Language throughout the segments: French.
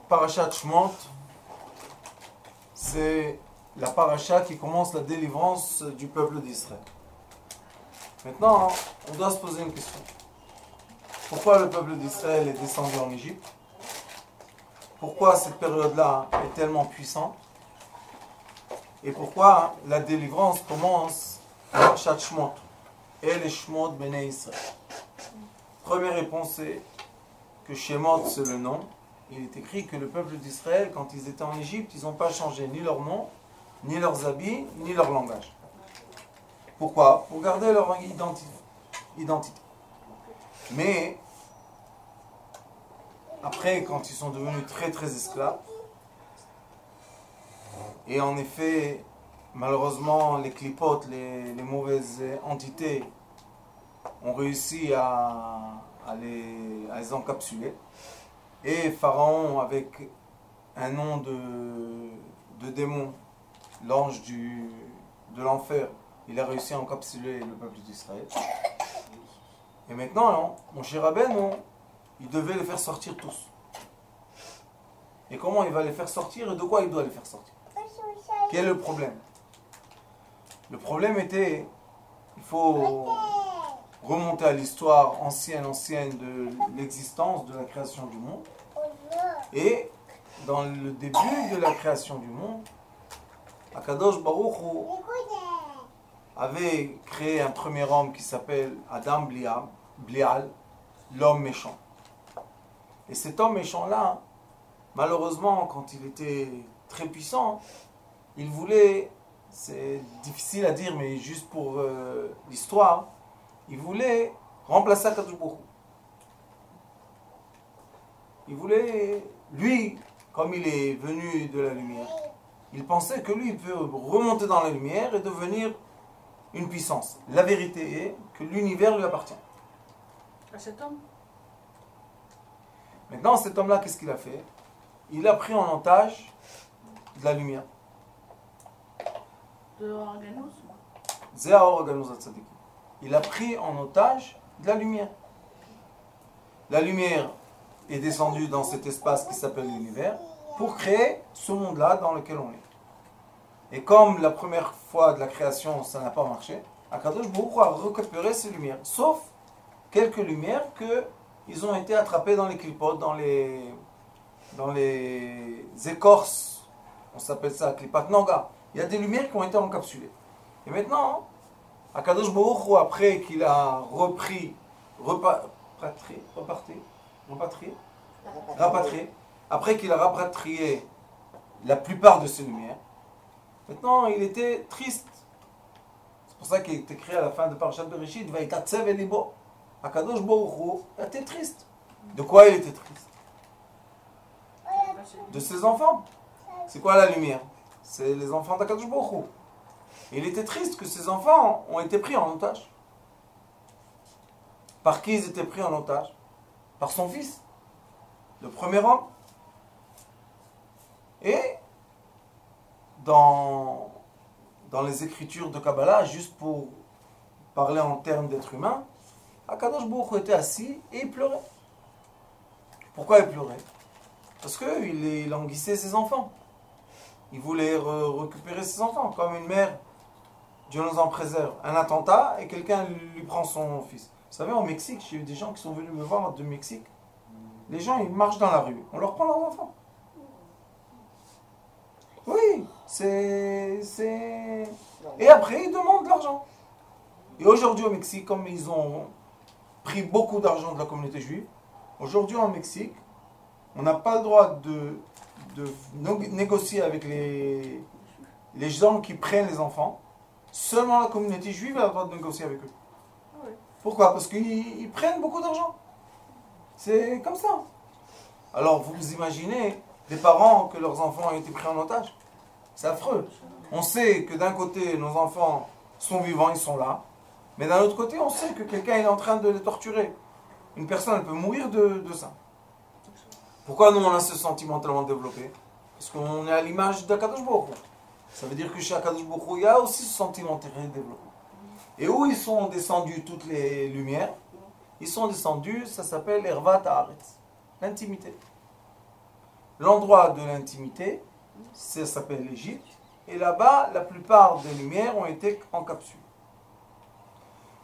Parashat Shemot, c'est la paracha qui commence la délivrance du peuple d'Israël. Maintenant, on doit se poser une question. Pourquoi le peuple d'Israël est descendu en Égypte? Pourquoi cette période-là est tellement puissante? Et pourquoi la délivrance commence à Parashat Shemot? Et les Shemot Bnei Israël. Première réponse, c'est que Shemot, c'est le nom. Il est écrit que le peuple d'Israël, quand ils étaient en Égypte, ils n'ont pas changé ni leur nom, ni leurs habits, ni leur langage. Pourquoi? Pour garder leur identité. Mais, après, quand ils sont devenus très très esclaves, et en effet, malheureusement, les clipotes, les mauvaises entités, ont réussi à les encapsuler. Et Pharaon, avec un nom de démon, l'ange de l'enfer, il a réussi à encapsuler le peuple d'Israël. Et maintenant, mon cher Rabbeinu, il devait les faire sortir tous. Et comment il va les faire sortir et de quoi il doit les faire sortir? Quel est le problème? Le problème était, il faut remonter à l'histoire ancienne de l'existence, de la création du monde. Et dans le début de la création du monde, Akadosh Baruch Hu avait créé un premier homme qui s'appelle Adam Blial, l'homme méchant. Et cet homme méchant-là, malheureusement, quand il était très puissant, il voulait, c'est difficile à dire, mais juste pour l'histoire, il voulait remplacer Akadosh Baruch Hu. Il voulait, lui, comme il est venu de la lumière, il pensait que lui, il peut remonter dans la lumière et devenir une puissance. La vérité est que l'univers lui appartient. À cet homme? Maintenant, cet homme-là, qu'est-ce qu'il a fait? Il a pris en otage de la lumière. De Organos? Zéa Organos Tzaddik. Il a pris en otage de la lumière. La lumière est descendue dans cet espace qui s'appelle l'univers pour créer ce monde-là dans lequel on est. Et comme la première fois de la création, ça n'a pas marché, Akadosh Baruch Hu a récupéré ces lumières, sauf quelques lumières qu'ils ont été attrapées dans les clipotes, dans les écorces, on s'appelle ça clipat noga. Il y a des lumières qui ont été encapsulées. Et maintenant, Akadosh Baruch Hu, après qu'il a rapatrié, après qu'il a rapatrié la plupart de ces lumières, maintenant il était triste. C'est pour ça qu'il est écrit à la fin de Parashat Bereshit, Vayikatsev elibo. Akadosh Baruch Hu était triste. De quoi il était triste? De ses enfants. C'est quoi la lumière? C'est les enfants d'Akadosh Baruch Hu. Il était triste que ses enfants ont été pris en otage. Par qui ils étaient pris en otage? Par son fils, le premier homme. Et dans les écritures de Kabbalah, juste pour parler en termes d'être humain, Akadosh Baruch Hu était assis et il pleurait. Pourquoi il pleurait? Parce qu'il languissait ses enfants. Il voulait récupérer ses enfants, comme une mère, Dieu nous en préserve, un attentat et quelqu'un lui prend son fils. Vous savez, au Mexique, j'ai eu des gens qui sont venus me voir de Mexique. Les gens, ils marchent dans la rue, on leur prend leurs enfants. Oui, c'est... Et après, ils demandent de l'argent. Et aujourd'hui au Mexique, comme ils ont pris beaucoup d'argent de la communauté juive, aujourd'hui au Mexique, on n'a pas le droit de négocier avec les gens qui prennent les enfants. Seulement la communauté juive a le droit de négocier avec eux. Pourquoi? Parce qu'ils prennent beaucoup d'argent. C'est comme ça. Alors vous imaginez des parents que leurs enfants ont été pris en otage. C'est affreux. On sait que d'un côté, nos enfants sont vivants, ils sont là. Mais d'un autre côté, on sait que quelqu'un est en train de les torturer. Une personne, elle peut mourir de ça. Pourquoi nous, on a ce sentiment tellement développé? Parce qu'on est à l'image d'Akadosh Baruch Hu. Ça veut dire que chez Akadosh Baruch Hu, il y a aussi ce sentiment très développé. Et où ils sont descendus toutes les lumières? Ils sont descendus, ça s'appelle Ervat Haaretz, l'intimité. l'endroit de l'intimité, ça s'appelle l'Égypte. Et là-bas, la plupart des lumières ont été en capsule.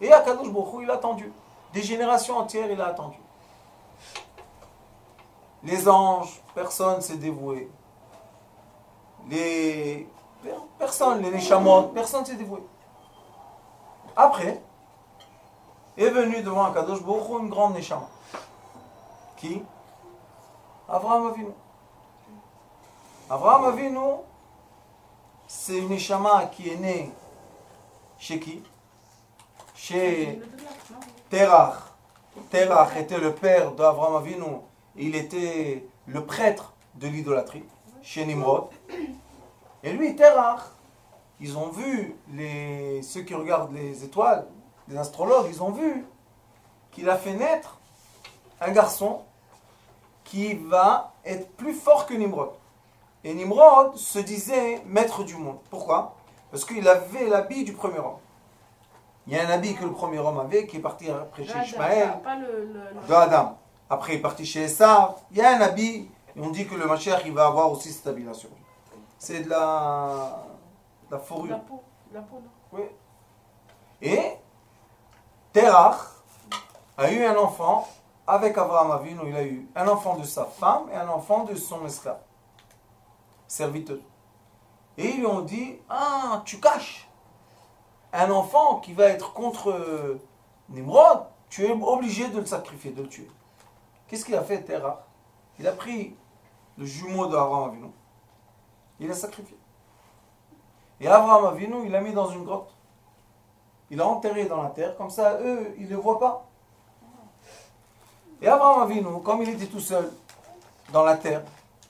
Et Akadosh Baruch Hu, il a attendu. Des générations entières, il a attendu. Les anges, personne s'est dévoué. Personne, les Neshamot, personne s'est dévoué. Après, est venu devant Akadosh Baruch Hu une grande Neshama. Qui? Avraham Avinu. Avraham Avinu, c'est une Neshama qui est née chez qui? Chez Terach. Terach était le père d'Avraham Avinu. Il était le prêtre de l'idolâtrie, chez Nimrod. Et lui, Terach, ils ont vu, ceux qui regardent les étoiles, les astrologues, ils ont vu qu'il a fait naître un garçon qui va être plus fort que Nimrod. Et Nimrod se disait maître du monde. Pourquoi? Parce qu'il avait l'habit du premier homme. Il y a un habit que le premier homme avait, qui est parti après chez Ishmaël, de Adam. Après, il est parti chez Esav. Il y a un habit, et on dit que le Mashiach, il va avoir aussi cet habit-là sur lui. C'est de la fourrure. La peau, non? Oui. Et Terach a eu un enfant avec Avraham Avinu. Il a eu un enfant de sa femme et un enfant de son esclave, serviteur. Et ils lui ont dit, ah, tu caches un enfant qui va être contre Nimrod, tu es obligé de le sacrifier, de le tuer. Qu'est-ce qu'il a fait, Terach? Il a pris le jumeau d'Avraham Avinu, il l'a sacrifié. Et Avraham Avinu, il l'a mis dans une grotte. Il l'a enterré dans la terre, comme ça, eux, ils ne le voient pas. Et Avraham Avinu, comme il était tout seul dans la terre,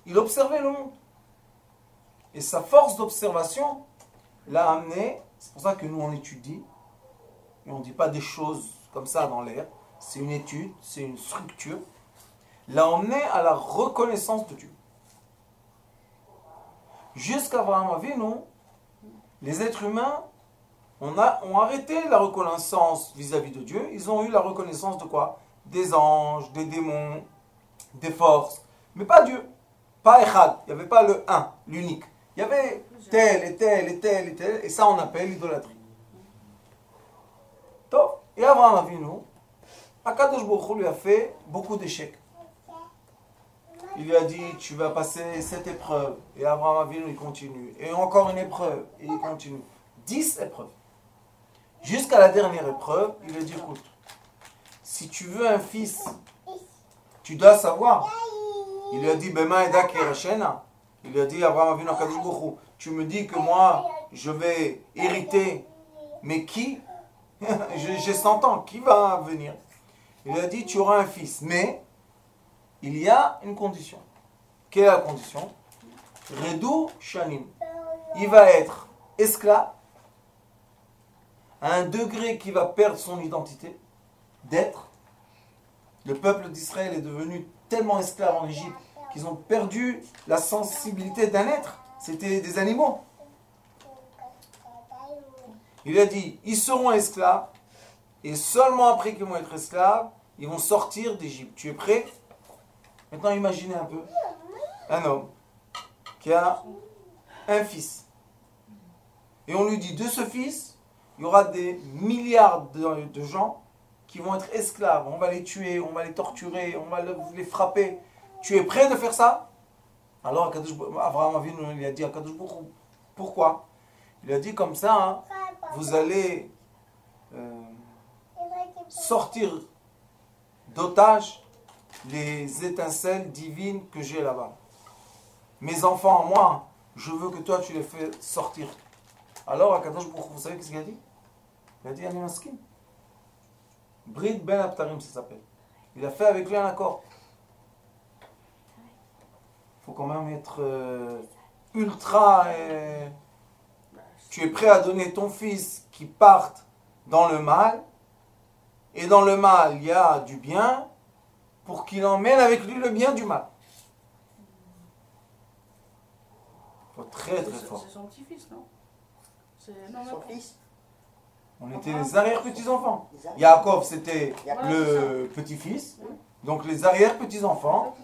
il observait le monde. Et sa force d'observation l'a amené, c'est pour ça que nous on étudie, et on ne dit pas des choses comme ça dans l'air, c'est une étude, c'est une structure, l'a emmené à la reconnaissance de Dieu. Jusqu'à Avraham Avinu, les êtres humains ont arrêté la reconnaissance vis-à-vis de Dieu, ils ont eu la reconnaissance de quoi? Des anges, des démons, des forces, mais pas Dieu, pas Echad, il n'y avait pas le un, l'unique. Il y avait tel et tel et tel et tel, et ça on appelle l'idolâtrie. Et Avraham Avinu, Akadosh Baruch Hu lui a fait beaucoup d'échecs. Il lui a dit, tu vas passer cette épreuve. Et Avraham Avinu, il continue. Et encore une épreuve. Et il continue. 10 épreuves. Jusqu'à la dernière épreuve, il lui a dit, écoute, si tu veux un fils, tu dois savoir. Il lui a dit, Bema Eda Kereshena. Il lui a dit, Avraham Avinu, Akadosh Baruch Hu, tu me dis que moi, je vais hériter. Mais qui? J'ai 100 ans. Qui va venir? Il lui a dit, tu auras un fils. Mais il y a une condition. Quelle est la condition? Redou Shanim. Il va être esclave à un degré qui va perdre son identité d'être. Le peuple d'Israël est devenu tellement esclave en Égypte qu'ils ont perdu la sensibilité d'un être. C'était des animaux. Il a dit, ils seront esclaves et seulement après qu'ils vont être esclaves, ils vont sortir d'Égypte. Tu es prêt? Maintenant, imaginez un peu un homme qui a un fils. Et on lui dit, de ce fils, il y aura des milliards de gens qui vont être esclaves. On va les tuer, on va les torturer, on va les frapper. Tu es prêt de faire ça? Alors Avraham Avinu il a dit à Akadosh Baruch Hu, pourquoi? Il a dit comme ça, hein, vous allez sortir d'otage les étincelles divines que j'ai là-bas. Mes enfants en moi, je veux que toi tu les fais sortir. Alors Akadosh Baruch Hu, vous savez qu'est-ce qu'il a dit? Il a dit Ani Maskim. Brit Ben Abtarim, ça s'appelle. Il a fait avec lui un accord. Il faut quand même être ultra... tu es prêt à donner ton fils qui parte dans le mal, et dans le mal il y a du bien, pour qu'il emmène avec lui le bien du mal. Il faut très très fort. C'est son petit-fils, non? Son fils. On était les arrière-petits-enfants. Yaakov, c'était le petit-fils. Donc les arrière-petits-enfants.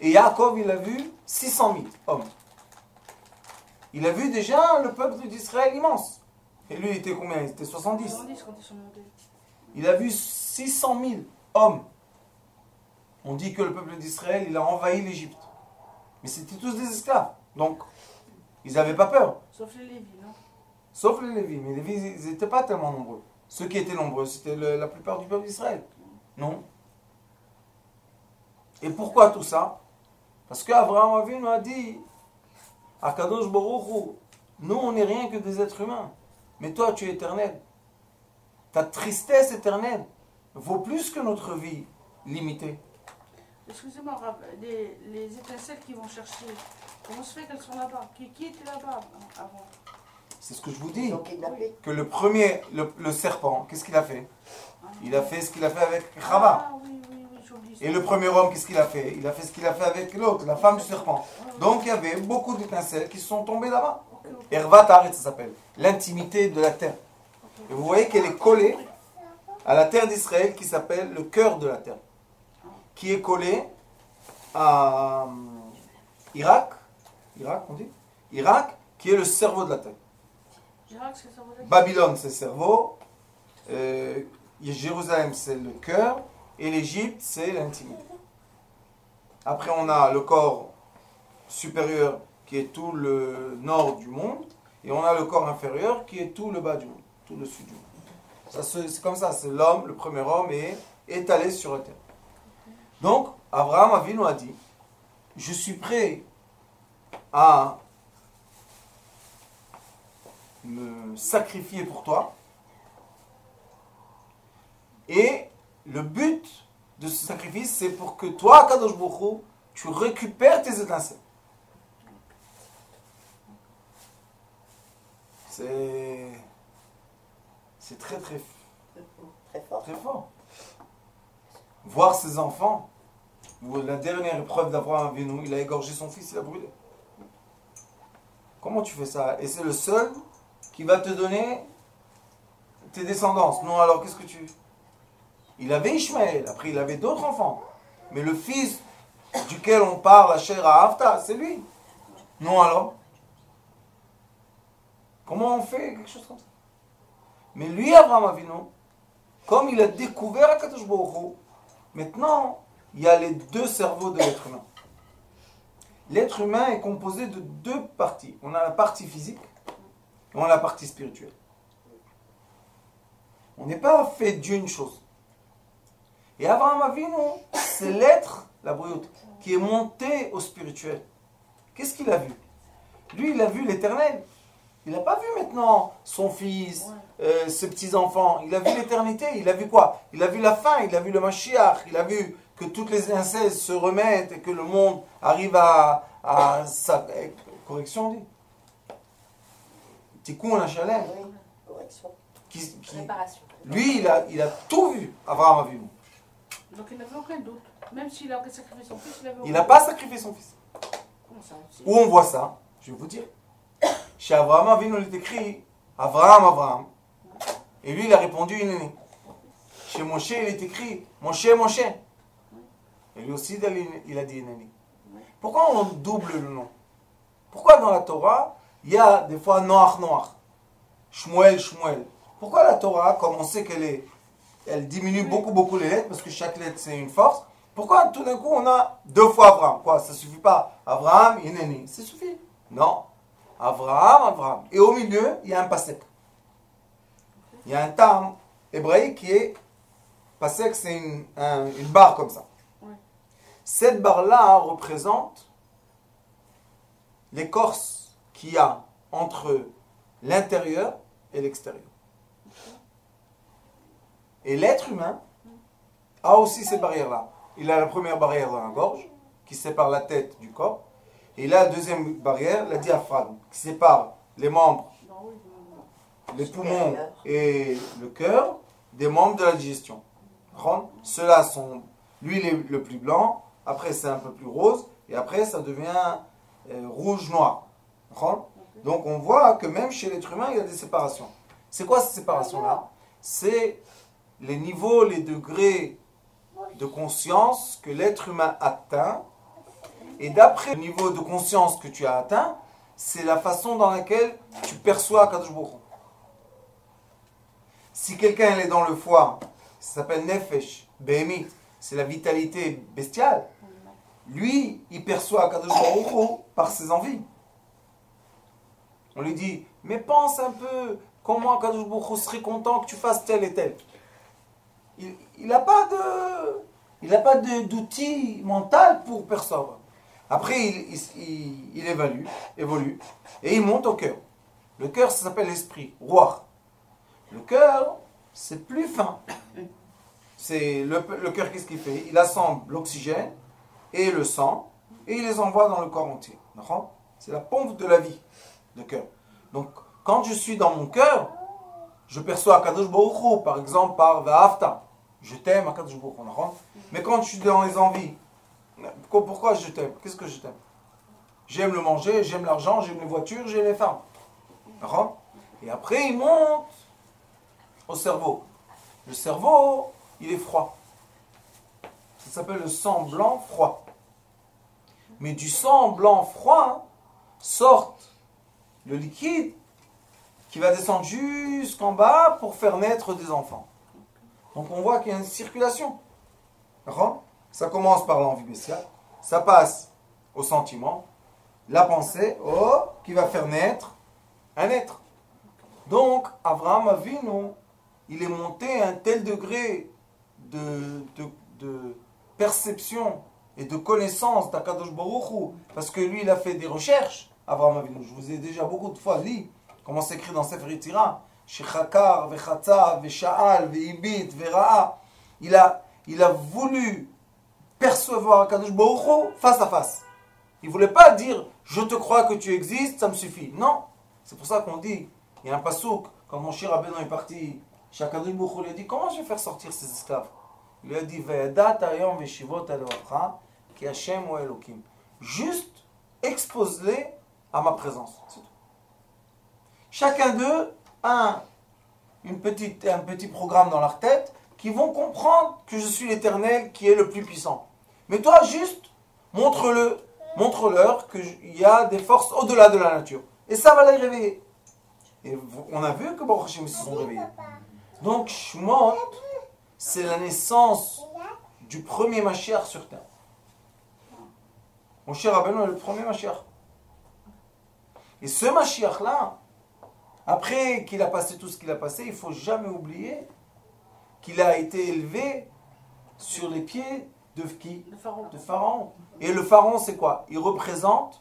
Et Yaakov, il a vu 600 000 hommes. Il a vu déjà le peuple d'Israël immense. Et lui, il était combien? Il était 70. 70 quand ils sont montés. Il a vu 600 000 hommes. On dit que le peuple d'Israël, il a envahi l'Égypte. Mais c'était tous des esclaves. Donc, ils n'avaient pas peur. Sauf les Lévis, non? Sauf les Lévis. Mais les Lévis, ils n'étaient pas tellement nombreux. Ceux qui étaient nombreux, c'était la plupart du peuple d'Israël. Non. Et pourquoi tout ça? Parce qu'Abraham Avinu a dit, Akadosh Baruch Hu, nous on n'est rien que des êtres humains. Mais toi tu es éternel. Ta tristesse éternelle vaut plus que notre vie limitée. Excusez-moi, Rav, les étincelles qui vont chercher, comment se fait qu'elles sont là-bas? Qui était là-bas avant? C'est ce que je vous dis. Ils ont kidnappé. Que le premier, le serpent, qu'est-ce qu'il a fait? Il a fait ce qu'il a fait avec Chava. Ah oui, oui, oui, j'oublie ça. Et le premier homme, qu'est-ce qu'il a fait? Il a fait ce qu'il a fait avec l'autre, la femme du serpent. Donc il y avait beaucoup d'étincelles qui sont tombées là-bas. Hervat Haaretz, ça s'appelle. L'intimité de la terre. Et vous voyez qu'elle est collée à la terre d'Israël qui s'appelle le cœur de la terre. Qui est collée à Irak. Irak, on dit? Irak, qui est le cerveau de la terre. Irak, c'est ça, vous avez dit? Babylone, c'est le cerveau. Jérusalem, c'est le cœur. Et l'Égypte, c'est l'intimité. Après, on a le corps supérieur qui est tout le nord du monde. Et on a le corps inférieur qui est tout le bas du monde, tout le sud du monde. Ça, c'est comme ça, c'est l'homme, le premier homme est étalé sur la terre. Donc, Abraham Avinu a dit, je suis prêt à me sacrifier pour toi. Et le but de ce sacrifice, c'est pour que toi, Kadosh Baruch Hu, tu récupères tes étincelles. C'est très très Très fort. très fort. Voir ses enfants, la dernière épreuve d'Abraham Avinu, il a égorgé son fils, il a brûlé. Comment tu fais ça? Et c'est le seul qui va te donner tes descendances. Non, alors qu'est-ce que tu... Il avait Ishmaël, après il avait d'autres enfants. Mais le fils duquel on parle, Asher Ahavta, c'est lui. Non, alors? Comment on fait quelque chose comme ça? Mais lui, Abraham Avinu, comme il a découvert Akadosh Baruch Hu, maintenant, il y a les deux cerveaux de l'être humain. L'être humain est composé de deux parties. On a la partie physique et on a la partie spirituelle. On n'est pas fait d'une chose. Et Abraham Avinu, c'est l'être, la brioute, qui est monté au spirituel. Qu'est-ce qu'il a vu? Lui, il a vu l'éternel. Il n'a pas vu maintenant son fils, ses petits-enfants. Il a vu l'éternité. Il a vu quoi? Il a vu la fin, il a vu le Mashiach. Il a vu que toutes les incestes se remettent et que le monde arrive à sa correction, on dit. Tikkun HaShalem. Oui, correction. Réparation. Lui, il a tout vu, Abraham Avinu. Donc il n'avait aucun doute. Même s'il a sacrifié son fils, il avait aucun Il n'a doute. pas sacrifié son fils. Comment ça? Où on voit ça? Je vais vous dire. Chez Abraham Avinu, il est écrit Abraham, Abraham. Et lui, il a répondu Inéné. Chez Moshe, il est écrit Moshe, Moshe. Et lui aussi, il a dit Inéné. Pourquoi on double le nom? Pourquoi dans la Torah, il y a des fois Noach, Noach, Shmuel, Shmuel? Pourquoi la Torah, comme on sait elle diminue beaucoup les lettres, parce que chaque lettre c'est une force, pourquoi tout d'un coup on a deux fois Abraham? Quoi, ça suffit pas? Abraham, Inéné, ça suffit? Non. Abraham, Abraham. Et au milieu, il y a un pasek. Il y a un terme hébraïque qui est pasek, c'est une barre comme ça. Ouais. Cette barre-là représente l'écorce qu'il y a entre l'intérieur et l'extérieur. Et l'être humain a aussi ces barrières-là. Il a la première barrière dans la gorge, qui sépare la tête du corps. Et il a la deuxième barrière, la diaphragme, qui sépare les membres, les poumons et le cœur, des membres de la digestion. Ceux-là sont, lui il est le plus blanc, après c'est un peu plus rose, et après ça devient rouge-noir. Donc on voit que même chez l'être humain, il y a des séparations. C'est quoi cette séparation-là? C'est les niveaux, les degrés de conscience que l'être humain atteint. Et d'après le niveau de conscience que tu as atteint, c'est la façon dans laquelle tu perçois Kadosh Baruch Hu. Si quelqu'un est dans le foie, ça s'appelle Nefesh, Behemit, c'est la vitalité bestiale. Lui, il perçoit Kadosh Baruch Hu par ses envies. On lui dit, mais pense un peu, comment Kadosh Baruch Hu serait content que tu fasses tel et tel. Il n'a pas d'outil mental pour percevoir. Après, il évolue, et il monte au cœur. Le cœur, ça s'appelle l'esprit, roi. Le cœur, c'est plus fin. C'est le cœur, qu'est-ce qu'il fait? Il assemble l'oxygène et le sang, et il les envoie dans le corps entier. C'est la pompe de la vie, le cœur. Donc, quand je suis dans mon cœur, je perçois Akadosh Baruch Hu, par exemple, par Va'afta. Je t'aime, Akadosh Baruch Hu. Mais quand je suis dans les envies, pourquoi je t'aime? Qu'est-ce que je t'aime? J'aime le manger, j'aime l'argent, j'aime les voitures, j'aime les femmes. Et après, il monte au cerveau. Le cerveau, il est froid. Ça s'appelle le sang blanc froid. Mais du sang blanc froid sort le liquide qui va descendre jusqu'en bas pour faire naître des enfants. Donc on voit qu'il y a une circulation. Ça commence par l'envie bestiale, ça passe au sentiment, la pensée, qui va faire naître un être. Donc Abraham Avinu, il est monté à un tel degré de perception et de connaissance d'Akadosh Baruch Hu, parce que lui, il a fait des recherches, Abraham Avinu. Je vous ai déjà beaucoup de fois dit comment c'est écrit dans Sefer Yetzirah, Shechakar, Vechatza, Vesha'al, Ve'ibit, Ve'ra'a. Il a voulu percevoir Akadosh Baruch Hu face à face. Il ne voulait pas dire je te crois que tu existes, ça me suffit. Non. C'est pour ça qu'on dit, il y a un pasouk, quand mon cher Rabbeinu est parti, Akadosh Baruch Hu lui a dit comment je vais faire sortir ces esclaves? Il lui a dit Ve'edat ayom veshivot alocha ki Hashem ou Elokim. Juste expose-les à ma présence. C'est tout. Chacun d'eux a un petit programme dans leur tête qui vont comprendre que je suis l'Éternel qui est le plus puissant. Mais toi, juste, montre-leur qu'il y a des forces au-delà de la nature. Et ça va les réveiller. Et on a vu que Baruch Hashem, ils se sont réveillés. Donc, Shemot, c'est la naissance du premier Mashiach sur terre. Mon cher Rabbeinu est le premier Mashiach. Et ce Mashiach-là, après qu'il a passé tout ce qu'il a passé, il ne faut jamais oublier qu'il a été élevé sur les pieds de qui? De Pharaon. Et le Pharaon, c'est quoi? Il représente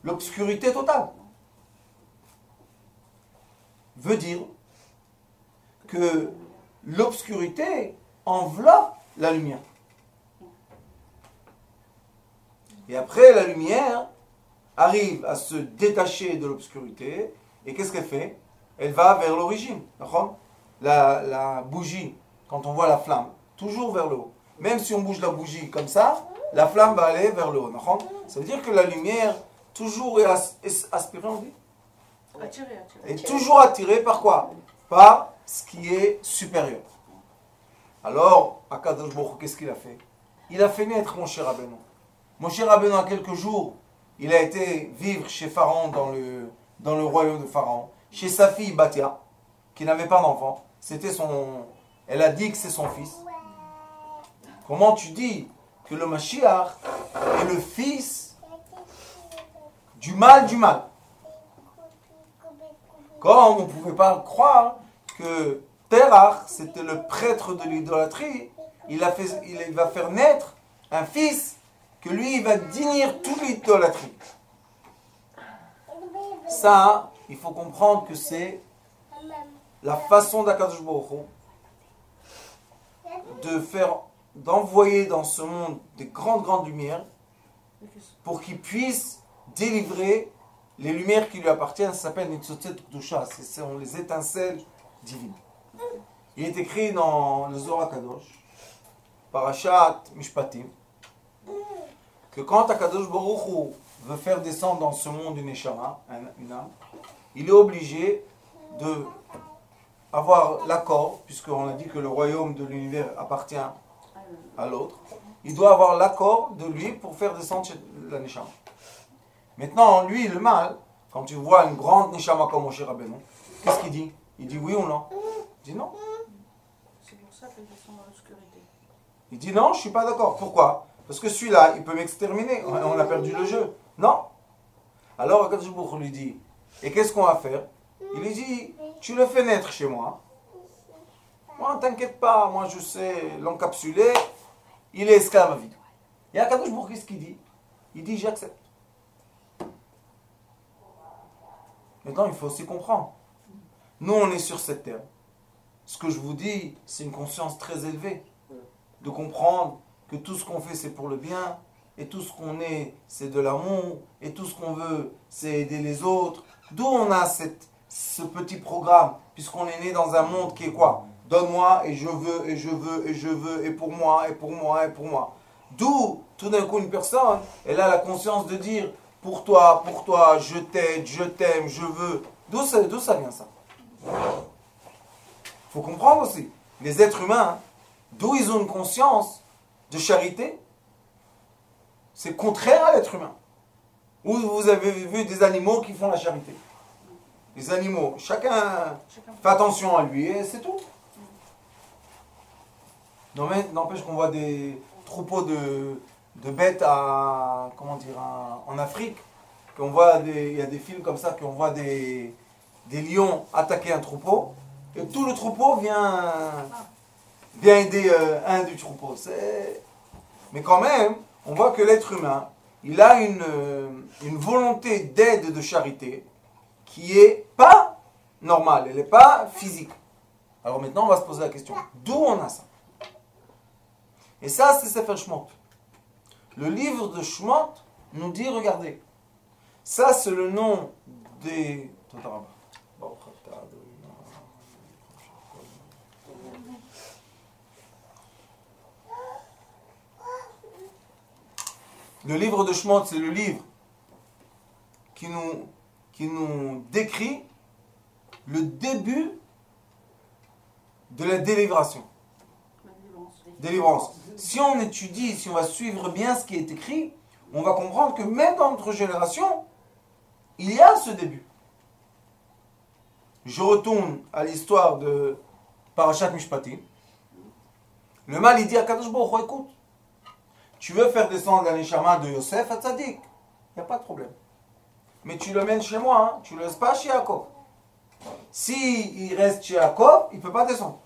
l'obscurité totale. Veut dire que l'obscurité enveloppe la lumière. Et après, la lumière arrive à se détacher de l'obscurité. Et qu'est-ce qu'elle fait? Elle va vers l'origine. La bougie, quand on voit la flamme, toujours vers le haut. Même si on bouge la bougie comme ça, la flamme va aller vers le haut. Ça veut dire que la lumière, toujours est aspirée, on dit? Attirée. Est toujours attirée par quoi? Par ce qui est supérieur. Alors, Akadosh Baruch Hu, qu'est-ce qu'il a fait? Il a fait naître mon cher Rabbeinu. Mon cher Rabbeinu, à quelques jours, il a été vivre chez Pharaon dans le royaume de Pharaon, chez sa fille Batia, qui n'avait pas d'enfant. Elle a dit que c'est son fils. Comment tu dis que le Mashiach est le fils du mal du mal? Comme on ne pouvait pas croire que Terach, c'était le prêtre de l'idolâtrie, il va faire naître un fils que lui, il va dénir toute l'idolâtrie. Ça, il faut comprendre que c'est la façon d'Akadosh Baruch Hu d'envoyer dans ce monde des grandes lumières pour qu'il puisse délivrer les lumières qui lui appartiennent. Ça s'appelle Nitzotzet Kedusha, ce sont les étincelles divines. Il est écrit dans le Zohar Kadosh, Parashat Mishpatim, que quand Akadosh Baruch Hu veut faire descendre dans ce monde une neshama, une âme, il est obligé de avoir l'accord, puisqu'on a dit que le royaume de l'univers appartient à l'autre, il doit avoir l'accord de lui pour faire descendre la Neshama. Maintenant, lui, le mal, quand tu vois une grande Neshama comme Moshe Rabbeinu, qu'est-ce qu'il dit? Il dit oui ou non? Il dit non. C'est pour ça qu'elle descend dans l'obscurité. Il dit non, je ne suis pas d'accord. Pourquoi? Parce que celui-là, il peut m'exterminer. On a perdu le jeu. Non. Alors, Akadosh Baruch Hu lui dit, et qu'est-ce qu'on va faire? Il lui dit, tu le fais naître chez moi. Moi, t'inquiète pas, moi je sais l'encapsuler, il est esclave à vie. Et Akadosh Baruch Hu, qu'est-ce qu'il dit? Il dit, j'accepte. Maintenant, il faut aussi comprendre. Nous, on est sur cette terre. Ce que je vous dis, c'est une conscience très élevée. De comprendre que tout ce qu'on fait, c'est pour le bien. Et tout ce qu'on est, c'est de l'amour. Et tout ce qu'on veut, c'est aider les autres. D'où on a ce petit programme. Puisqu'on est né dans un monde qui est quoi? Donne-moi et je veux, et je veux, et je veux, et pour moi, et pour moi, et pour moi. D'où, tout d'un coup, une personne, elle a la conscience de dire, pour toi, je t'aide, je t'aime, je veux. D'où ça vient ça? Il faut comprendre aussi. Les êtres humains, d'où ils ont une conscience de charité, c'est contraire à l'être humain. Où vous avez vu des animaux qui font la charité? Les animaux, chacun fait attention à lui et c'est tout. N'empêche qu'on voit des troupeaux de bêtes en Afrique. Il y a des films comme ça qu'on voit des lions attaquer un troupeau. Et tout le troupeau vient aider un du troupeau. Mais quand même, on voit que l'être humain, il a une volonté d'aide, de charité, qui est pas normale, elle n'est pas physique. Alors maintenant, on va se poser la question, d'où on a ça? Et ça, c'est Sefer Shemot. Le livre de Shemot nous dit, regardez, ça c'est le nom des... Le livre de Shemot, c'est le livre qui nous décrit le début de la délivrance. Si on étudie, si on va suivre bien ce qui est écrit, on va comprendre que même dans notre génération, il y a ce début. Je retourne à l'histoire de Parashat Mishpatim. Le mal, il dit à Kadosh Baruch Hu, écoute, tu veux faire descendre la Neshama de Yosef à Tzadik, il n'y a pas de problème. Mais tu le mènes chez moi, hein, tu ne le laisses pas chez Yaakov. S'il reste chez Yaakov, il ne peut pas descendre.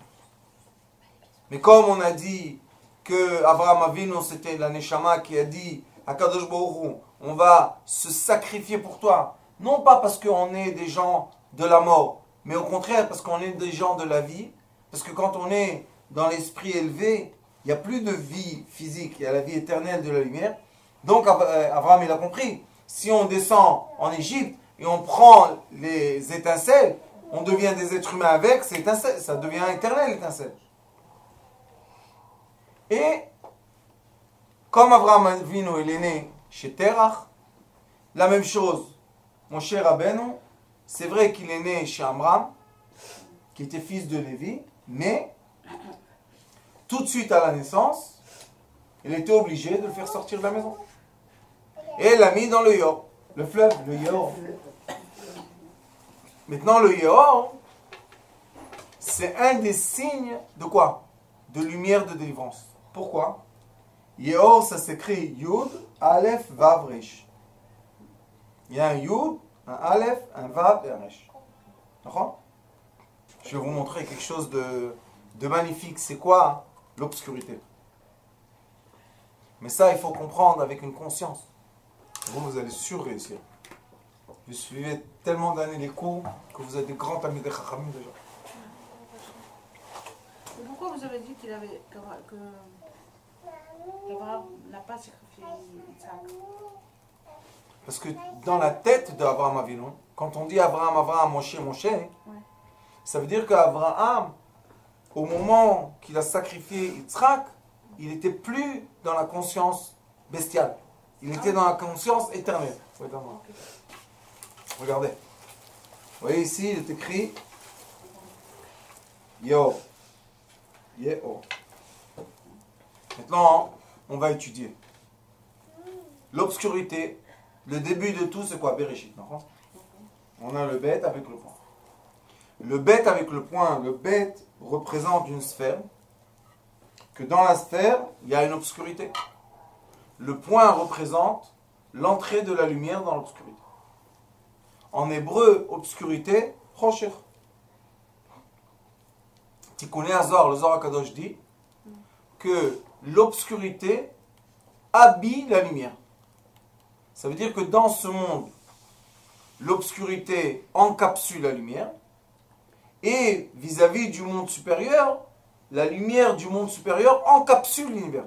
Mais comme on a dit que Abraham Avinu, c'était la Neshama qui a dit à Kadosh Baruch Hu, on va se sacrifier pour toi. Non pas parce qu'on est des gens de la mort, mais au contraire parce qu'on est des gens de la vie. Parce que quand on est dans l'esprit élevé, il n'y a plus de vie physique, il y a la vie éternelle de la lumière. Donc Abraham, il a compris. Si on descend en Égypte et on prend les étincelles, on devient des êtres humains avec, ces étincelles, ça devient éternel, l'étincelle. Et comme Abraham Avinu, il est né chez Terach, la même chose, Moshe Rabbeinu, c'est vrai qu'il est né chez Amram, qui était fils de Lévi, mais tout de suite à la naissance, il était obligé de le faire sortir de la maison. Et elle l'a mis dans le Yor, le fleuve, le Yor. Maintenant, le Yor, c'est un des signes de quoi? De lumière de délivrance. Pourquoi? Yor, ça s'écrit Yud, Aleph, Vav, Resh. Il y a un Yud, un Aleph, un Vav et un Resh. D'accord? Je vais vous montrer quelque chose de magnifique. C'est quoi l'obscurité? Mais ça, il faut comprendre avec une conscience. Vous allez sur-réussir. Vous suivez tellement d'années les cours que vous êtes des grands amis des Chachamim déjà. Et pourquoi vous avez dit qu'il avait que Abraham n'a pas sacrifié Isaac? Parce que dans la tête d'Abraham Avinu, quand on dit Abraham, Abraham, Moshe, Moshe, ça veut dire qu'Abraham, au moment qu'il a sacrifié Yitzhak, il n'était plus dans la conscience bestiale. Il était dans la conscience éternelle. Regardez. Vous voyez ici, il est écrit Yo. Yeo. Maintenant, on va étudier. L'obscurité, le début de tout, c'est quoi? Bereshit, non? On a le bête avec le point. Le bête avec le point, le bête représente une sphère, que dans la sphère, il y a une obscurité. Le point représente l'entrée de la lumière dans l'obscurité. En hébreu, obscurité, chosher. Tikkuné Hazor, le Zohar HaKadosh dit que l'obscurité habille la lumière. Ça veut dire que dans ce monde, l'obscurité encapsule la lumière, et vis-à-vis du monde supérieur, la lumière du monde supérieur encapsule l'univers.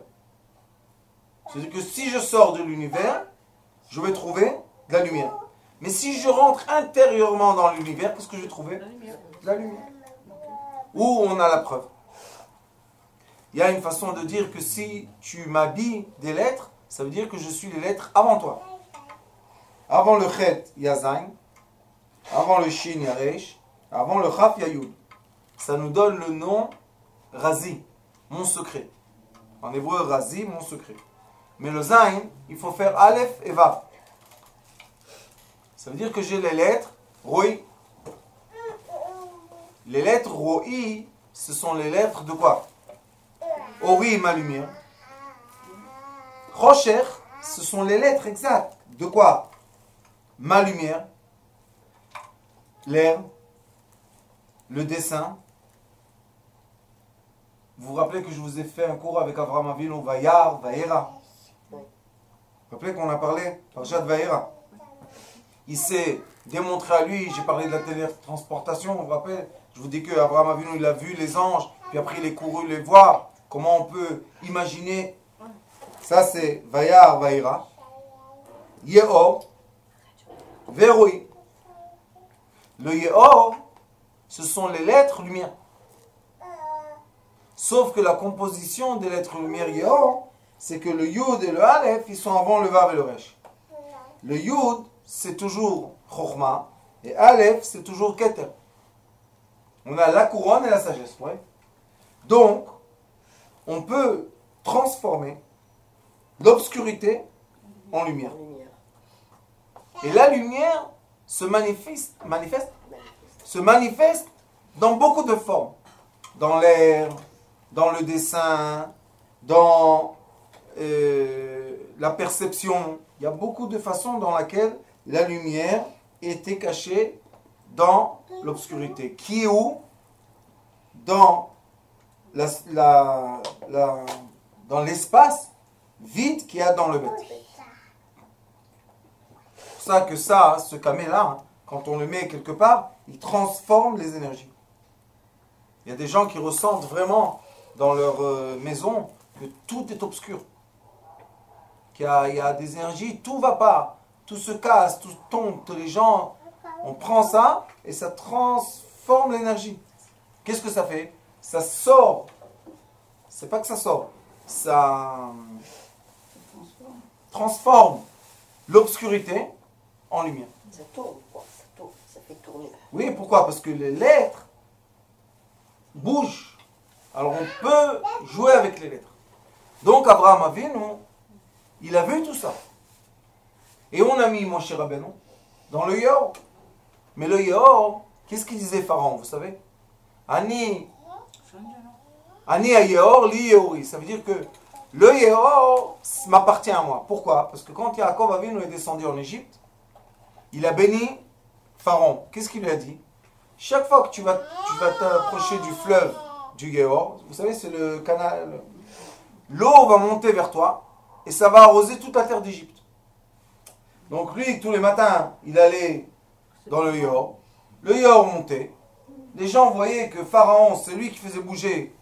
C'est-à-dire que si je sors de l'univers, je vais trouver de la lumière. Mais si je rentre intérieurement dans l'univers, qu'est-ce que je vais trouver? De la lumière. Où on a la preuve. Il y a une façon de dire que si tu m'habilles des lettres, ça veut dire que je suis les lettres avant toi. Avant le chet, il y a zain. Avant le shin, il y a resh. Avant le chaf, il y a yud. Ça nous donne le nom Razi, mon secret. En hébreu, Razi, mon secret. Mais le zain, il faut faire aleph et vav. Ça veut dire que j'ai les lettres roi. Les lettres roi, ce sont les lettres de quoi? Ori, ma lumière. Rocher, ce sont les lettres exactes. De quoi? Ma lumière. L'air. Le dessin. Vous vous rappelez que je vous ai fait un cours avec Avraham Avinu, Vayar, Vayera. Vous vous rappelez qu'on a parlé Parashat Vayera. Il s'est démontré à lui, j'ai parlé de la télétransportation, vous vous rappelez? Je vous dis que Avraham Avinu, il a vu les anges, puis après il est couru les voir. Comment on peut imaginer? Ça c'est Vayar, Vayera. Yeor, Veroi. Le Yeor, ce sont les lettres lumière. Sauf que la composition des lettres lumière Yeor, c'est que le Yud et le Aleph, ils sont avant le Vav et le Resh. Le Yud, c'est toujours Chokhmah, et Aleph, c'est toujours Keter. On a la couronne et la sagesse, ouais. Donc, on peut transformer l'obscurité en lumière. Et la lumière se manifeste dans beaucoup de formes. Dans l'air, dans le dessin, dans la perception. Il y a beaucoup de façons dans lesquelles la lumière était cachée dans l'obscurité. Qui est où? Dans dans l'espace vide qu'il y a dans le bête. C'est pour ça que ce camé-là, quand on le met quelque part, il transforme les énergies. Il y a des gens qui ressentent vraiment dans leur maison que tout est obscur. Qu'il y a des énergies, tout ne va pas. Tout se casse, tout tombe. Les gens, on prend ça et ça transforme l'énergie. Qu'est-ce que ça fait? Ça sort. C'est pas que ça sort. Ça transforme l'obscurité en lumière. Ça tourne, quoi. Ça tourne, ça fait tourner. Oui, pourquoi? Parce que les lettres bougent. Alors on peut jouer avec les lettres. Donc Abraham Avinu, il a vu tout ça. Et on a mis Moshe Rabbeinu dans le Yeor. Mais le Yeor, qu'est-ce qu'il disait Pharaon, vous savez? Ani Yeor, li Yeori. Ça veut dire que le Yeor m'appartient à moi. Pourquoi? Parce que quand Yaakov Avinu est descendu en Égypte, il a béni Pharaon. Qu'est-ce qu'il lui a dit? Chaque fois que tu vas t'approcher du fleuve du Yeor, vous savez, c'est le canal, l'eau va monter vers toi et ça va arroser toute la terre d'Égypte. Donc lui, tous les matins, il allait dans le Yeor. Le Yeor montait. Les gens voyaient que Pharaon, c'est lui qui faisait bouger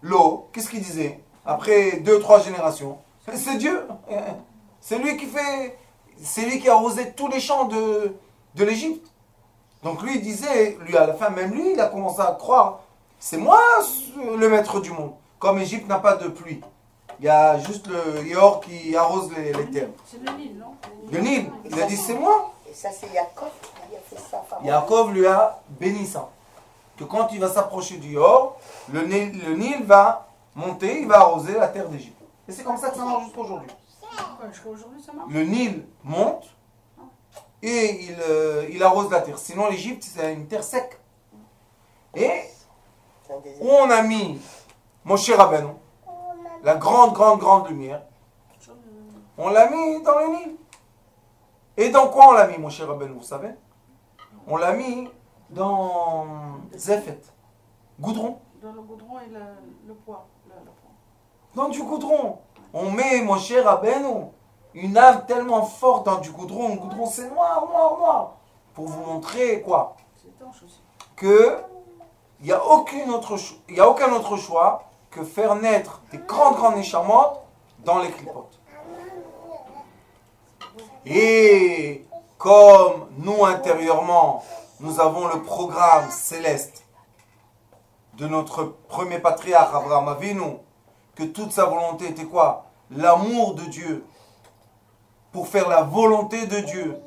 l'eau. Qu'est-ce qu'il disait? Après 2-3 générations, c'est Dieu. C'est lui qui arrosait tous les champs de l'Égypte. Donc lui, il disait, lui à la fin, même lui, il a commencé à croire, c'est moi le maître du monde. Comme l'Égypte n'a pas de pluie. Il y a juste le Yeor qui arrose les terres. C'est le Nil, non? Le Nil, il a dit, c'est moi. Et ça, c'est Yaakov qui a fait ça. Yaakov lui a béni ça. Que quand il va s'approcher du Yeor, le Nil va monter, il va arroser la terre d'Égypte. Et c'est comme ça que ça marche jusqu'à aujourd'hui. Ouais, jusqu'à aujourd'hui, ça marche. Le Nil monte et il arrose la terre. Sinon, l'Égypte, c'est une terre sec. Et C'est un désert. où on a mis Moshe Rabbeinu, la grande, grande, grande lumière, on l'a mis dans le Nil. Et dans quoi on l'a mis, Moshe Rabbeinu, vous savez? On l'a mis dans Zephet, goudron. Dans le goudron et le poids. Le poids. Dans du goudron. On met, Moshe Rabbeinu, une âme tellement forte dans du goudron. Le goudron, c'est noir, noir, noir. Pour vous montrer quoi? C'est étanche aussi. Que il n'y a aucun autre choix que faire naître des grandes échamotes dans les clipotes. Et comme nous intérieurement, nous avons le programme céleste de notre premier patriarche Abraham Avinu, que toute sa volonté était quoi? L'amour de Dieu, pour faire la volonté de Dieu.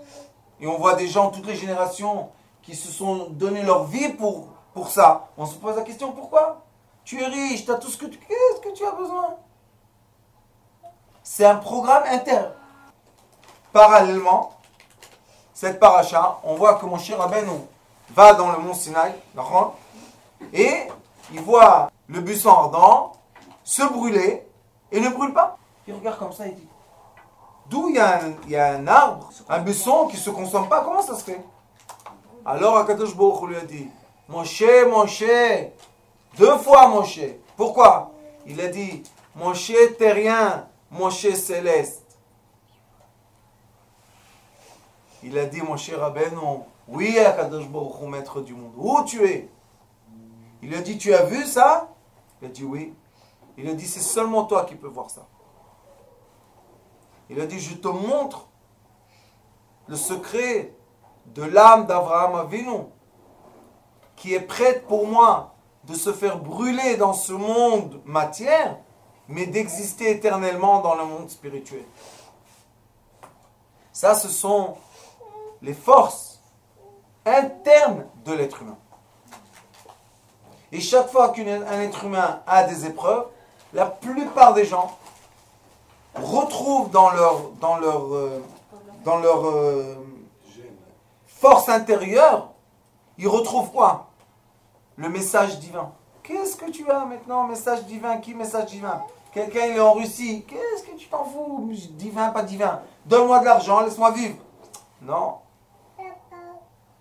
Et on voit des gens, toutes les générations, qui se sont donné leur vie pour ça. On se pose la question, pourquoi? Tu es riche, tu as tout ce que tu... Qu'est-ce que tu as besoin? C'est un programme interne. Parallèlement, cette paracha, on voit que mon cher Rabbeinu va dans le mont Sinaï, et il voit le buisson ardent se brûler et ne brûle pas. Il regarde comme ça et dit, d'où il y a un arbre, un buisson qui ne se consomme pas, comment ça se fait? Alors Akadosh Baruch Hu lui a dit, Moshe, 2 fois Moshe. Pourquoi? Il a dit, Moshe terrien, Moshe céleste. Il a dit, Moshe Rabbeinu, oui Akadosh Baruch Hu, maître du monde, où tu es? Il a dit, tu as vu ça? Il a dit, oui. Il a dit, c'est seulement toi qui peux voir ça. Il a dit, je te montre le secret de l'âme d'Abraham Avinu, qui est prête pour moi de se faire brûler dans ce monde matière, mais d'exister éternellement dans le monde spirituel. Ça, ce sont les forces internes de l'être humain. Et chaque fois qu'un être humain a des épreuves, la plupart des gens retrouvent dans leur force intérieure, ils retrouvent quoi? Le message divin. Qu'est-ce que tu as maintenant? Message divin? Qui message divin? Quelqu'un il est en Russie. Qu'est-ce que tu t'en fous? Divin, pas divin. Donne-moi de l'argent, laisse-moi vivre. Non.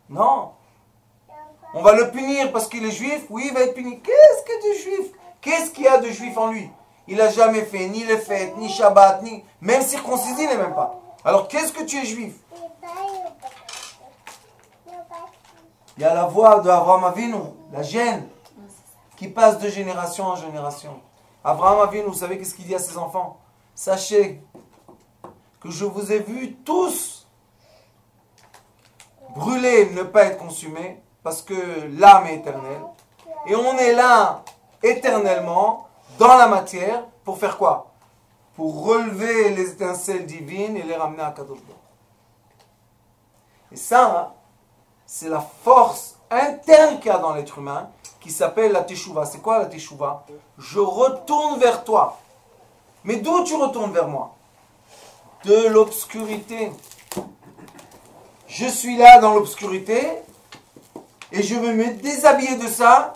Non. On va le punir parce qu'il est juif. Oui, il va être puni. Qu'est-ce que de juif? Qu'est-ce qu'il y a de juif en lui? Il n'a jamais fait ni les fêtes, ni Shabbat, ni... Même circoncisé, il n'est même pas. Alors, qu'est-ce que tu es juif? Il y a la voix d'Abraham Avinu, la gêne, qui passe de génération en génération. Abraham Avinu, vous savez qu'est-ce qu'il dit à ses enfants? Sachez que je vous ai vus tous brûler, ne pas être consumés, parce que l'âme est éternelle. Et on est là éternellement, dans la matière, pour faire quoi? Pour relever les étincelles divines et les ramener à Kadosh Baruch. Et ça, c'est la force interne qu'il y a dans l'être humain, qui s'appelle la Teshuvah. C'est quoi la Teshuvah? Je retourne vers toi. Mais d'où tu retournes vers moi? De l'obscurité. Je suis là dans l'obscurité et je veux me déshabiller de ça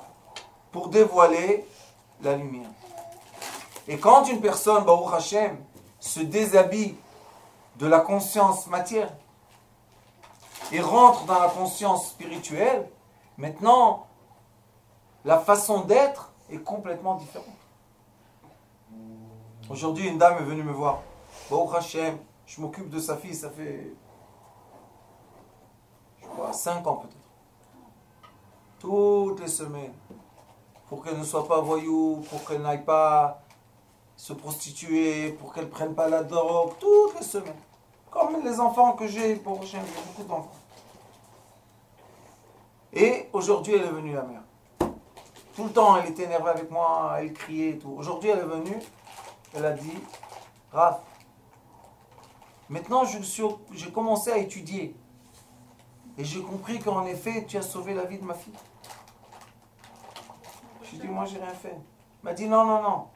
pour dévoiler la lumière. Et quand une personne, Baruch Hashem, se déshabille de la conscience matière et rentre dans la conscience spirituelle, maintenant, la façon d'être est complètement différente. Aujourd'hui, une dame est venue me voir. Baruch Hashem, je m'occupe de sa fille, ça fait, je crois, 5 ans peut-être. Toutes les semaines. Pour qu'elle ne soit pas voyou, pour qu'elle n'aille pas se prostituer, pour qu'elle ne prenne pas la drogue, toutes les semaines. Comme les enfants que j'ai, pour j'ai beaucoup d'enfants. Et aujourd'hui, elle est venue, la mère. Tout le temps, elle était énervée avec moi, elle criait et tout. Aujourd'hui, elle est venue, elle a dit, Raph, maintenant j'ai commencé à étudier. Et j'ai compris qu'en effet, tu as sauvé la vie de ma fille. J'ai dit, moi, j'ai rien fait. Elle m'a dit, non, non, non.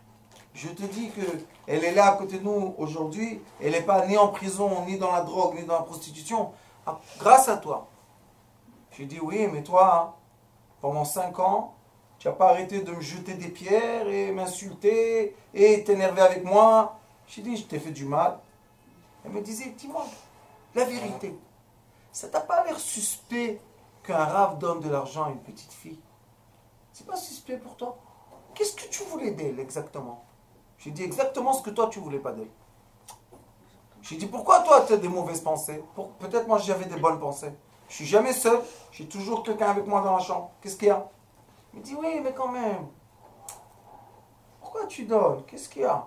Je te dis qu'elle est là à côté de nous aujourd'hui. Elle n'est pas ni en prison, ni dans la drogue, ni dans la prostitution. Ah, grâce à toi. J'ai dit oui, mais toi, pendant 5 ans, tu n'as pas arrêté de me jeter des pierres et m'insulter et t'énerver avec moi. J'ai dit, je t'ai fait du mal. Elle me disait, dis-moi, la vérité, ça t'a pas l'air suspect qu'un rave donne de l'argent à une petite fille? C'est pas suspect pour toi? Qu'est-ce que tu voulais d'elle exactement? J'ai dit exactement ce que toi tu voulais pas d'elle. J'ai dit, pourquoi toi tu as des mauvaises pensées? Peut-être moi j'avais des bonnes pensées. Je suis jamais seul, j'ai toujours quelqu'un avec moi dans la chambre. Qu'est-ce qu'il y a? Il me dit, oui, mais quand même. Pourquoi tu donnes? Qu'est-ce qu'il y a?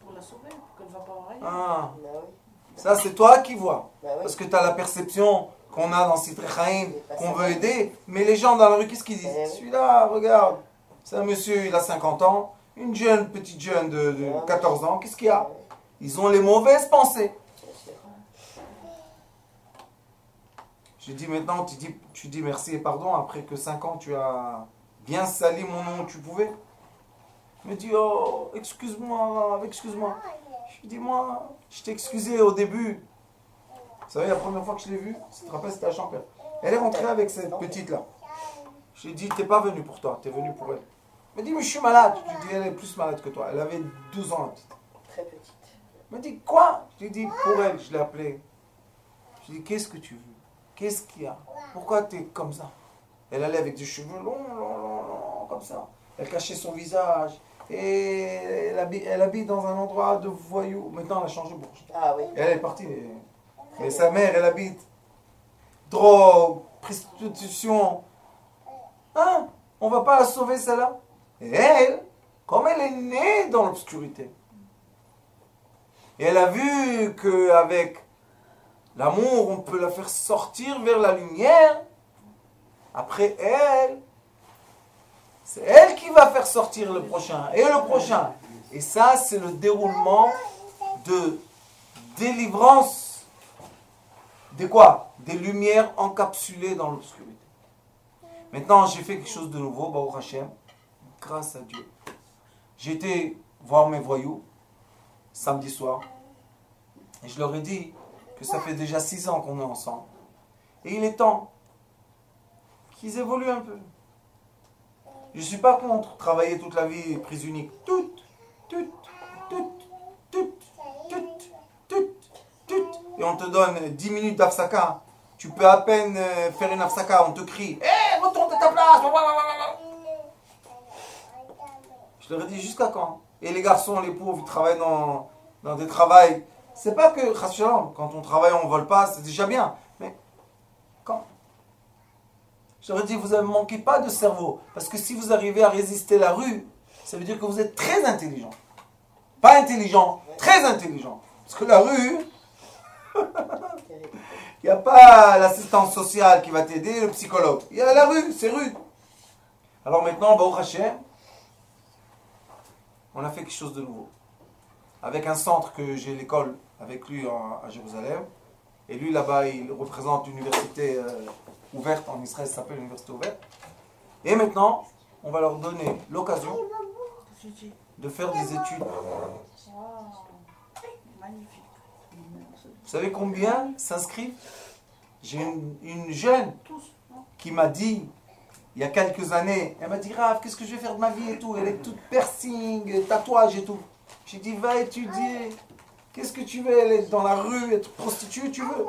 Pour la sauver, pour qu'elle ne va pas avoir rien. Ah, Bah oui. ça c'est toi qui vois. Bah oui. Parce que tu as la perception qu'on a dans Sitre Chaim, qu'on veut aider. Mais les gens dans la rue, qu'est-ce qu'ils disent? Celui-là, regarde, c'est un monsieur, il a 50 ans. Une petite jeune de 14 ans, qu'est-ce qu'il y a? Ils ont les mauvaises pensées. J'ai dit maintenant, tu dis merci et pardon après que 5 ans tu as bien sali mon nom où tu pouvais. Il me dit, oh, excuse-moi. Je lui dis, moi, je t'ai excusé au début. Vous savez, la première fois que je l'ai vue, tu te rappelles, c'était à Champère. Elle est rentrée avec cette petite-là. Je lui ai dit, t'es pas venu pour toi, t'es venu pour elle. Elle me dit, mais je suis malade. Je lui ai dit, elle est plus malade que toi. Elle avait 12 ans, la petite. Très petite. Elle me dit, quoi? Je lui ai dit, pour elle, je l'ai appelée. Je lui ai dit, qu'est-ce que tu veux? Qu'est-ce qu'il y a? Pourquoi tu es comme ça? Elle allait avec des cheveux longs, comme ça. Elle cachait son visage. Et elle habite dans un endroit de voyous. Maintenant, elle a changé beaucoup. Ah oui. Elle est partie. Mais sa mère, elle habite. Drogue, prostitution. Hein? On va pas la sauver, celle-là? Et elle, comme elle est née dans l'obscurité, et elle a vu qu'avec l'amour, on peut la faire sortir vers la lumière. Après elle, c'est elle qui va faire sortir le prochain et le prochain. Et ça, c'est le déroulement de délivrance. De quoi? Des lumières encapsulées dans l'obscurité. Maintenant, j'ai fait quelque chose de nouveau, Baruch Hashem, grâce à Dieu. J'ai été voir mes voyous samedi soir et je leur ai dit que ça fait déjà 6 ans qu'on est ensemble. Et il est temps qu'ils évoluent un peu. Je ne suis pas contre travailler toute la vie prise unique. Et on te donne 10 minutes d'afsaka. Tu peux à peine faire une afsaka, on te crie. Hé, retourne de ta place. Je leur ai dit jusqu'à quand? Et les garçons, les pauvres, ils travaillent dans des travails. C'est pas que, quand on travaille, on ne vole pas, c'est déjà bien. Mais quand? Je leur ai dit, vous ne manquez pas de cerveau. Parce que si vous arrivez à résister la rue, ça veut dire que vous êtes très intelligent. Pas intelligent, très intelligent. Parce que la rue, il n'y a pas l'assistance sociale qui va t'aider, le psychologue. Il y a la rue, c'est rude. Alors maintenant, Baruch Hashem, on a fait quelque chose de nouveau. Avec un centre que j'ai l'école avec lui à Jérusalem. Et lui, là-bas, il représente une université ouverte en Israël, ça s'appelle l'université ouverte. Et maintenant, on va leur donner l'occasion de faire des études. Wow. Magnifique. Vous savez combien s'inscrivent? J'ai une jeune qui m'a dit, il y a quelques années, elle m'a dit, Rav, qu'est-ce que je vais faire de ma vie et tout? Elle est toute piercing, tatouage et tout. J'ai dit, va étudier. Qu'est-ce que tu veux? Elle est dans la rue, être prostituée, tu veux?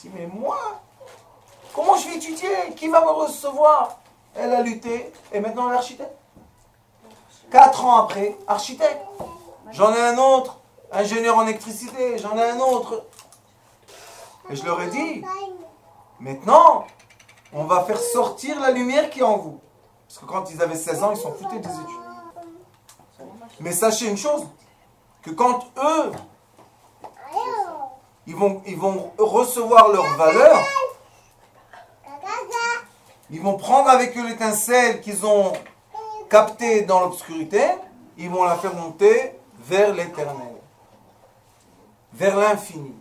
J'ai dit, mais moi, comment je vais étudier? Qui va me recevoir? Elle a lutté et maintenant elle est architecte. 4 ans après, architecte. J'en ai un autre, ingénieur en électricité, j'en ai un autre. Et je leur ai dit, maintenant, on va faire sortir la lumière qui est en vous. Parce que quand ils avaient 16 ans, ils s'en foutaient des études. Mais sachez une chose, que quand eux, ils vont recevoir leur valeur, ils vont prendre avec eux l'étincelle qu'ils ont captée dans l'obscurité, ils vont la faire monter vers l'éternel, vers l'infini.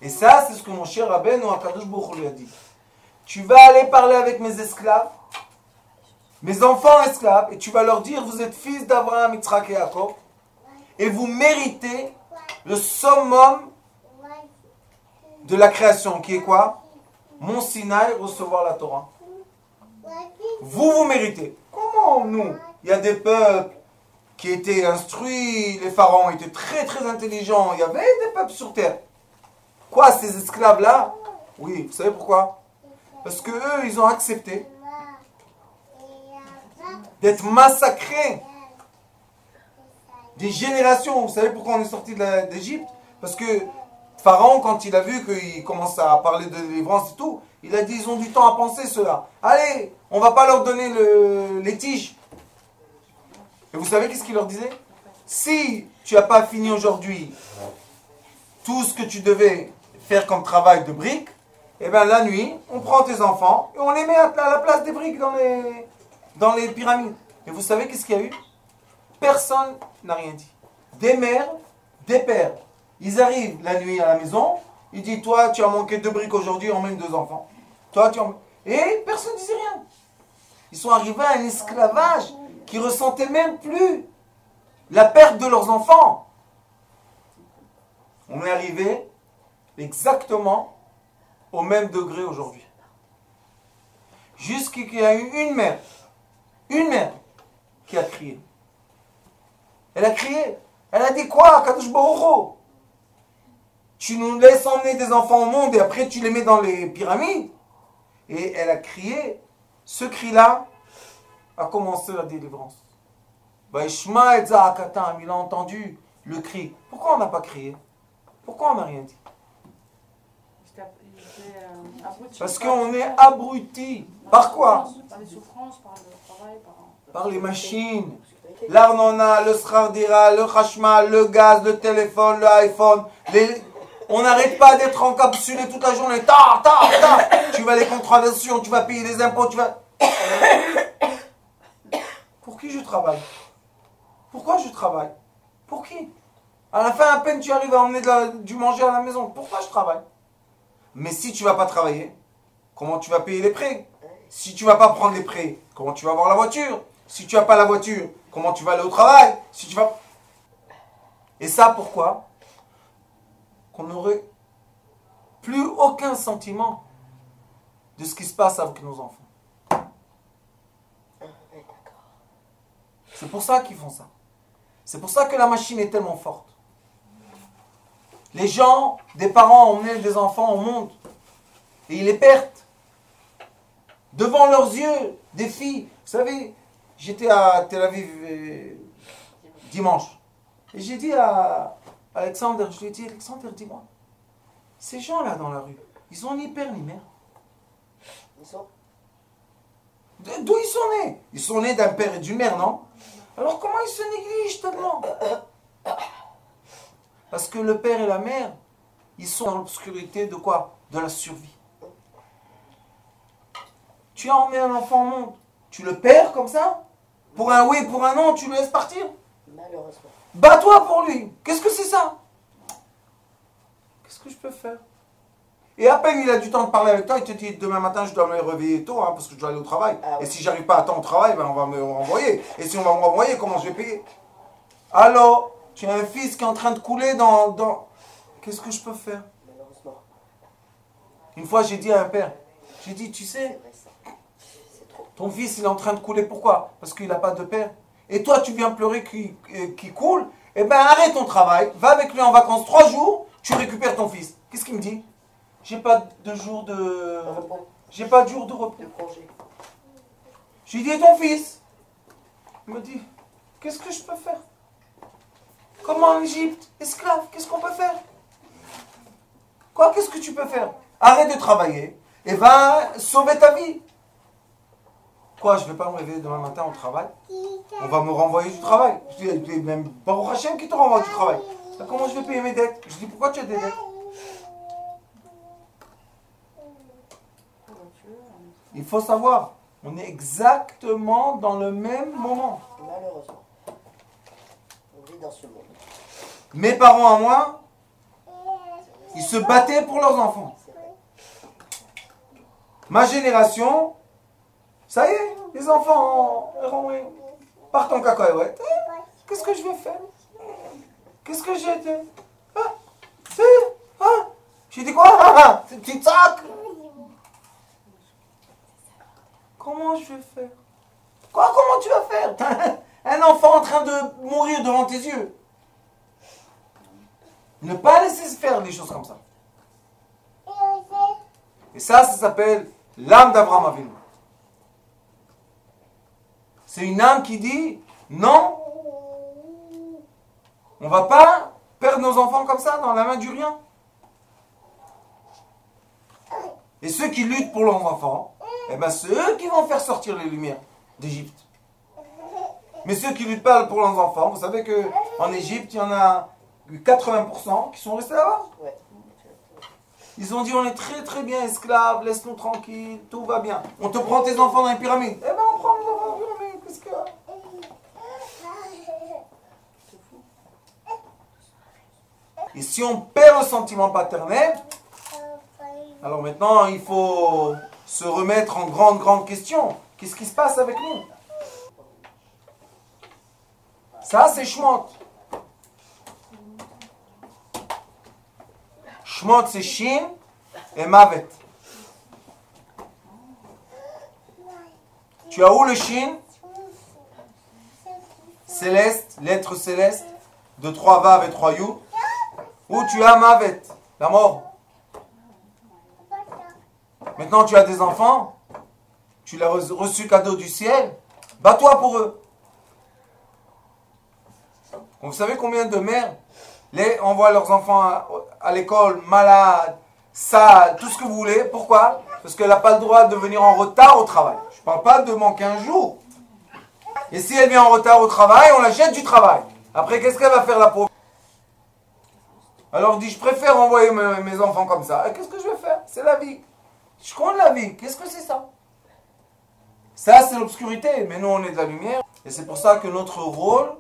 Et ça, c'est ce que mon cher Rabbeinu Akadosh Baruch Hu lui a dit. Tu vas aller parler avec mes esclaves, mes enfants esclaves, et tu vas leur dire, vous êtes fils d'Abraham, Yitzhak et Jacob, et vous méritez le summum de la création, qui est quoi? Mont Sinaï, recevoir la Torah. Vous méritez. Comment nous? Il y a des peuples qui étaient instruits, les pharaons étaient très très intelligents, il y avait des peuples sur terre. Quoi, ces esclaves-là? Oui, vous savez pourquoi? Parce que eux, ils ont accepté d'être massacrés. Des générations. Vous savez pourquoi on est sorti d'Égypte? Parce que Pharaon, quand il a vu qu'il commence à parler de délivrance et tout, il a dit, ils ont du temps à penser cela. Allez, on va pas leur donner les tiges. Et vous savez qu'est-ce qu'il leur disait? Si tu n'as pas fini aujourd'hui tout ce que tu devais faire comme travail de briques, eh bien la nuit, on prend tes enfants et on les met à la place des briques dans les pyramides. Et vous savez qu'est-ce qu'il y a eu? Personne n'a rien dit. Des mères, des pères. Ils arrivent la nuit à la maison, ils disent, toi tu as manqué 2 briques aujourd'hui, on emmène 2 enfants. Toi tu en... Et personne ne disait rien. Ils sont arrivés à un esclavage qui ne ressentaient même plus la perte de leurs enfants. On est arrivé exactement au même degré aujourd'hui. Jusqu'à qu'il y a eu une mère qui a crié. Elle a crié. Elle a dit quoi? Kadosh Baruch Hu, tu nous laisses emmener des enfants au monde et après tu les mets dans les pyramides? Et elle a crié. Ce cri-là a commencé la délivrance. Il a entendu le cri. Pourquoi on n'a pas crié? Pourquoi on n'a rien dit? Parce qu'on est abruti. Par quoi? Par les souffrances, par le travail, par les machines. L'arnona, le srardira, le chashmal, le gaz, le téléphone, le iPhone. On n'arrête pas d'être encapsulé toute la journée. Tu vas les contraventions, tu vas payer les impôts, tu vas... Pour qui je travaille? Pourquoi je travaille? Pour qui? À la fin, à peine tu arrives à emmener du manger à la maison. Pourquoi je travaille? Mais si tu ne vas pas travailler, comment tu vas payer les prêts? Si tu ne vas pas prendre les prêts, comment tu vas avoir la voiture? Si tu n'as pas la voiture, comment tu vas aller au travail? Si tu vas... Et ça, pourquoi? Qu'on n'aurait plus aucun sentiment de ce qui se passe avec nos enfants. C'est pour ça qu'ils font ça. C'est pour ça que la machine est tellement forte. Les gens, des parents emmenaient des enfants au monde et ils les perdent. Devant leurs yeux, des filles. Vous savez, j'étais à Tel Aviv dimanche. Et j'ai dit à Alexandre, je lui ai dit, Alexandre, dis-moi, ces gens-là dans la rue, ils ont ni père ni mère. D'où ils sont nés? Ils sont nés d'un père et d'une mère, non? Alors comment ils se négligent tellement? Parce que le père et la mère, ils sont dans l'obscurité de quoi? De la survie. Tu as emmené un enfant au monde, tu le perds comme ça? Pour un oui, pour un non, tu le laisses partir? Malheureusement. Bats-toi pour lui. Qu'est-ce que c'est ça? Qu'est-ce que je peux faire? Et à peine il a du temps de parler avec toi, il te dit demain matin je dois me réveiller tôt parce que je dois aller au travail. Ah oui. Et si j'arrive pas à temps au travail, ben on va me renvoyer. Et si on va me renvoyer, comment je vais payer? Alors, tu as un fils qui est en train de couler dans... Qu'est-ce que je peux faire? Malheureusement. Une fois j'ai dit à un père, j'ai dit tu sais, C'est vrai ça. C'est trop. ton fils il est en train de couler, pourquoi? Parce qu'il n'a pas de père. Et toi tu viens pleurer qu'il coule, eh ben arrête ton travail, va avec lui en vacances 3 jours, tu récupères ton fils. Qu'est-ce qu'il me dit? J'ai pas de jour de... Repos. J'ai pas de jour de repos. De congé. Je lui dis, et ton fils? Il me dit, qu'est-ce que je peux faire? Comme en Égypte, esclave, qu'est-ce qu'on peut faire? Quoi, qu'est-ce que tu peux faire? Arrête de travailler et va sauver ta vie. Quoi, je vais pas me réveiller demain matin au travail? On va me renvoyer du travail. Je dis, même Baruch Hashem qui te renvoie du travail. Comment je vais payer mes dettes? Je dis, pourquoi tu as des dettes? Il faut savoir, on est exactement dans le même moment. Malheureusement. On vit dans ce monde. Mes parents à moi, ils se battaient pour leurs enfants. C'est vrai. Ma génération, ça y est, Les enfants partent en cacahuète. Qu'est-ce que je vais faire? Qu'est-ce que j'ai été? J'ai dit quoi? Petite sac. Comment je vais faire? Quoi? Comment tu vas faire? T'as un enfant en train de mourir devant tes yeux. Ne pas laisser se faire des choses comme ça. Et ça s'appelle l'âme d'Abraham Avinu. C'est une âme qui dit non, on ne va pas perdre nos enfants comme ça dans la main du rien. Et ceux qui luttent pour leurs enfants, eh ben c'est eux qui vont faire sortir les lumières d'Égypte. Mais ceux qui ne luttent pas pour leurs enfants, vous savez qu'en Égypte, il y en a 80% qui sont restés là-bas. Ils ont dit on est très très bien esclaves, laisse-nous tranquilles, tout va bien. On te prend tes enfants dans les pyramides. Eh ben on prend les enfants dans les pyramides, qu'est-ce qu'il y a? Et si on perd le sentiment paternel, alors maintenant il faut se remettre en grande question. Qu'est-ce qui se passe avec nous? Ça c'est Shmot. Shmot c'est Shin et Mavet. Tu as où le Shin? Céleste, lettre céleste, de 3 Vav et 3 Yud. Où tu as Mavet, la mort. Maintenant tu as des enfants, tu l'as reçu cadeau du ciel, bats-toi pour eux. Vous savez combien de mères envoient leurs enfants à l'école, malades, sales, tout ce que vous voulez. Pourquoi? Parce qu'elle n'a pas le droit de venir en retard au travail. Je ne parle pas de manquer un jour. Et si elle vient en retard au travail, on la jette du travail. Après, qu'est-ce qu'elle va faire la pauvre? Alors je dis, je préfère envoyer mes enfants comme ça. Et qu'est-ce que je vais faire? C'est la vie. Je connais la vie. Qu'est-ce que c'est ça? Ça, c'est l'obscurité. Mais nous, on est de la lumière. Et c'est pour ça que notre rôle,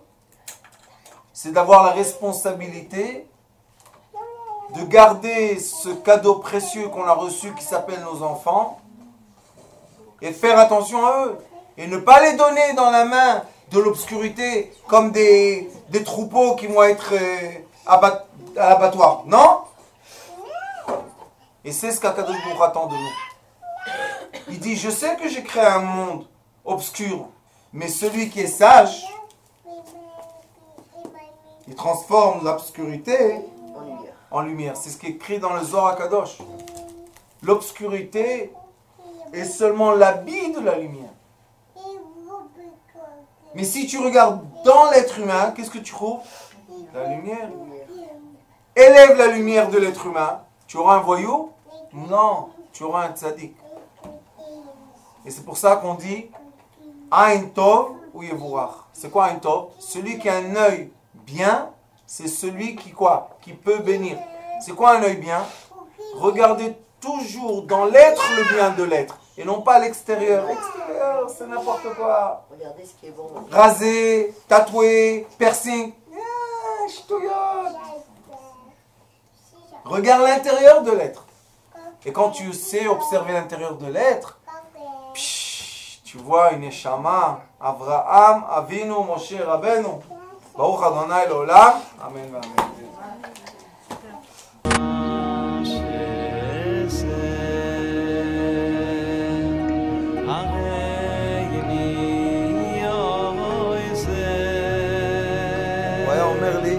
c'est d'avoir la responsabilité de garder ce cadeau précieux qu'on a reçu qui s'appelle nos enfants et faire attention à eux. Et ne pas les donner dans la main de l'obscurité comme des troupeaux qui vont être à l'abattoir. Non? Et c'est ce qu'Akadosh Baruch Hu attend de nous. Il dit, je sais que j'ai créé un monde obscur, mais celui qui est sage, il transforme l'obscurité en lumière. C'est ce qui est écrit dans le Zohar Kadosh. L'obscurité est seulement l'habit de la lumière. Mais si tu regardes dans l'être humain, qu'est-ce que tu trouves? La lumière. Élève la lumière de l'être humain. Tu auras un voyou? Non, tu auras un tzaddik. Et c'est pour ça qu'on dit Ain Tov ou Yevourach. C'est quoi Ain Tov? Celui qui a un œil bien, c'est celui qui quoi? Qui peut bénir. C'est quoi un œil bien? Regardez toujours dans l'être le bien de l'être. Et non pas l'extérieur. L'extérieur, c'est n'importe quoi. Regardez ce qui est bon. Rasé, tatoué, piercing. Regarde l'intérieur de l'être. Et quand tu sais observer l'intérieur de l'être, tu vois une Neshama, Avraham, Avinu, Moshe, Rabbeinu. Baruch Adonai l'Olam. Amen, amen. הוא היה אומר לי,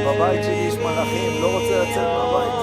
בבית שלי יש מלאכים, לא רוצה לצאת מהבית.